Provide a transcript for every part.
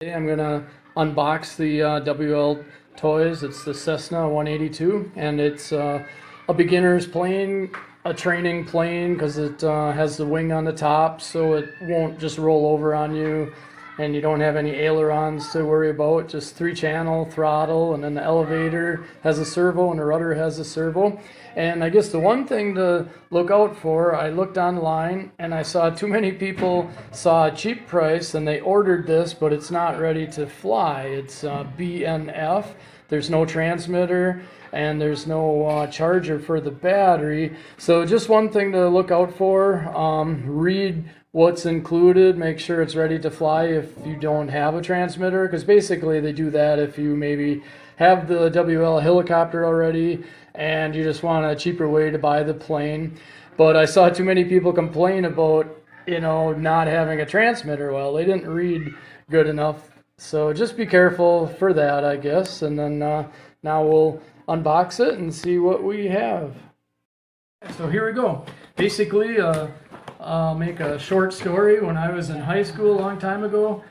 Today I'm gonna unbox the WLtoys. It's the Cessna 182, and it's a beginner's plane, a training plane, because it has the wing on the top, so it won't just roll over on you, and you don't have any ailerons to worry about. Just 3-channel throttle, and then the elevator has a servo, and the rudder has a servo. And I guess the one thing to look out for, I looked online and I saw too many people saw a cheap price and they ordered this, but it's not ready to fly. It's BNF. There's no transmitter and there's no charger for the battery. So just one thing to look out for, read what's included, make sure it's ready to fly if you don't have a transmitter, because basically they do that if you maybe have the WL helicopter already and you just want a cheaper way to buy the plane. But I saw too many people complain about, not having a transmitter. Well, they didn't read good enough. So just be careful for that, I guess. And then now we'll unbox it and see what we have. So here we go. Basically, I'll make a short story. When I was in high school a long time ago,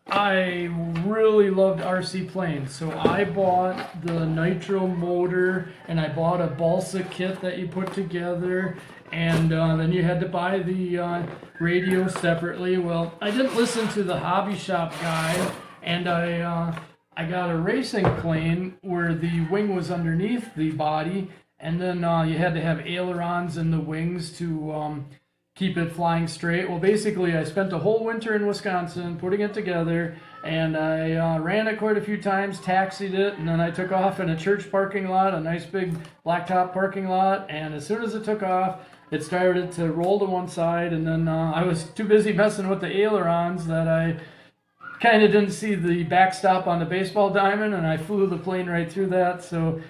I really loved RC planes, so I bought the nitro motor and I bought a balsa kit that you put together, and then you had to buy the radio separately. Well, I didn't listen to the hobby shop guy, and I got a racing plane where the wing was underneath the body, and then you had to have ailerons in the wings to keep it flying straight. Well, basically, I spent a whole winter in Wisconsin putting it together, and I ran it quite a few times, taxied it, and then I took off in a church parking lot, a nice big blacktop parking lot, and as soon as it took off, it started to roll to one side, and then I was too busy messing with the ailerons that I kind of didn't see the backstop on the baseball diamond, and I flew the plane right through that. So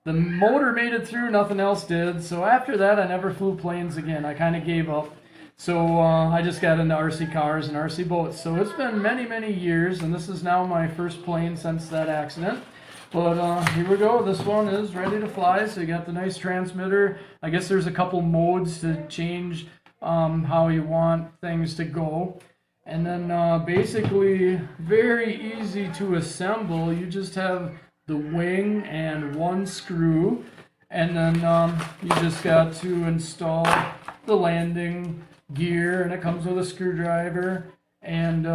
the motor made it through, nothing else did. So after that, I never flew planes again. I kind of gave up. So I just got into RC cars and RC boats. So it's been many, many years, and this is now my first plane since that accident. But here we go. This one is ready to fly. So you got the nice transmitter. I guess there's a couple modes to change how you want things to go. And then basically very easy to assemble. You just have the wing and one screw. And then you just got to install the landing gear, and it comes with a screwdriver. And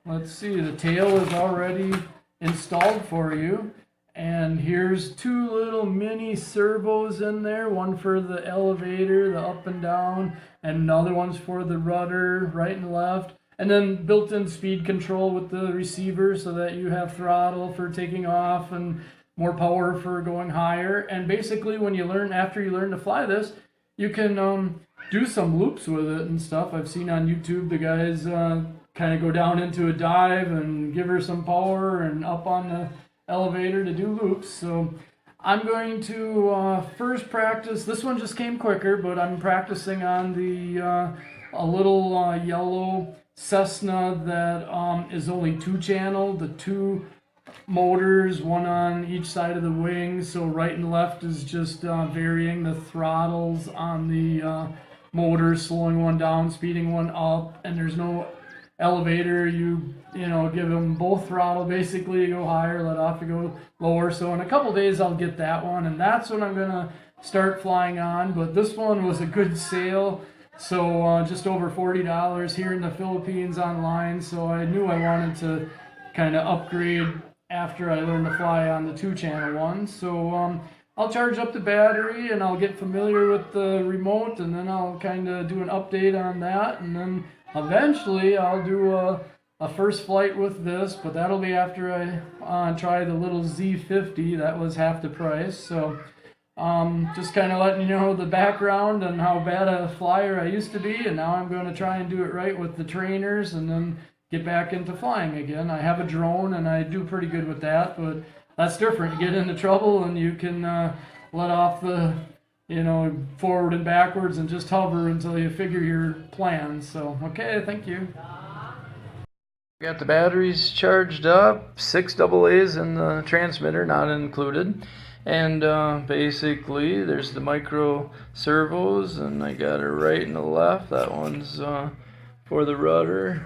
let's see, the tail is already installed for you, and here's 2 little mini servos in there, one for the elevator, the up and down, and another one's for the rudder, right and left, and then built-in speed control with the receiver so that you have throttle for taking off and more power for going higher. And basically, when you learn, after you learn to fly this, you can do some loops with it and stuff. I've seen on YouTube the guys kind of go down into a dive and give her some power and up on the elevator to do loops. So I'm going to first practice. This one just came quicker, but I'm practicing on the a little yellow Cessna that is only 2-channel, the 2 motors, one on each side of the wing, so right and left is just varying the throttles on the motors, slowing one down, speeding one up, and there's no elevator. You give them both throttle, basically. You go higher, let off, you go lower. So in a couple days I'll get that one, and that's what I'm gonna start flying on. But this one was a good sale, so just over $40 here in the Philippines online, so I knew I wanted to kind of upgrade after I learned to fly on the 2-channel one. So I'll charge up the battery and I'll get familiar with the remote, and then I'll kind of do an update on that, and then eventually I'll do a first flight with this, but that'll be after I try the little Z50. That was half the price. So just kind of letting you know the background and how bad a flyer I used to be, and now I'm going to try and do it right with the trainers and then get back into flying again. I have a drone and I do pretty good with that, but that's different. You get into trouble and you can let off the forward and backwards and just hover until you figure your plan. So okay, thank you. Got the batteries charged up, 6 AA's in the transmitter, not included. And basically there's the micro servos, and I got a right and a left. That one's for the rudder.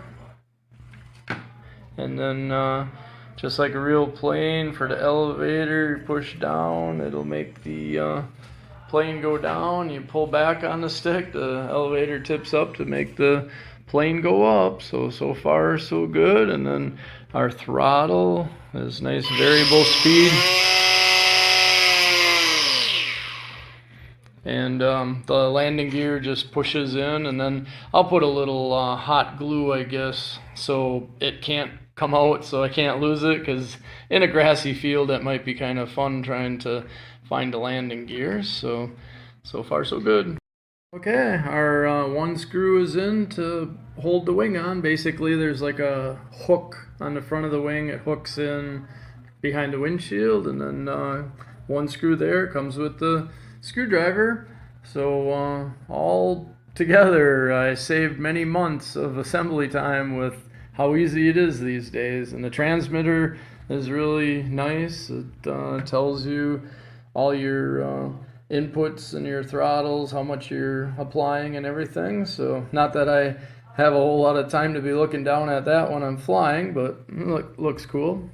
and then just like a real plane, for the elevator, you push down, it'll make the plane go down. You pull back on the stick, the elevator tips up to make the plane go up. So far so good. And then our throttle is nice variable speed. And the landing gear just pushes in, and then I'll put a little hot glue, I guess, so it can't come out, so I can't lose it, because in a grassy field that might be kind of fun trying to find the landing gear. So far so good. Okay, our one screw is in to hold the wing on. Basically there's like a hook on the front of the wing. It hooks in behind the windshield, and then one screw there comes with the screwdriver. So all together I saved many months of assembly time with how easy it is these days. And the transmitter is really nice. It tells you all your inputs and your throttles, how much you're applying and everything. So not that I have a whole lot of time to be looking down at that when I'm flying, but looks cool.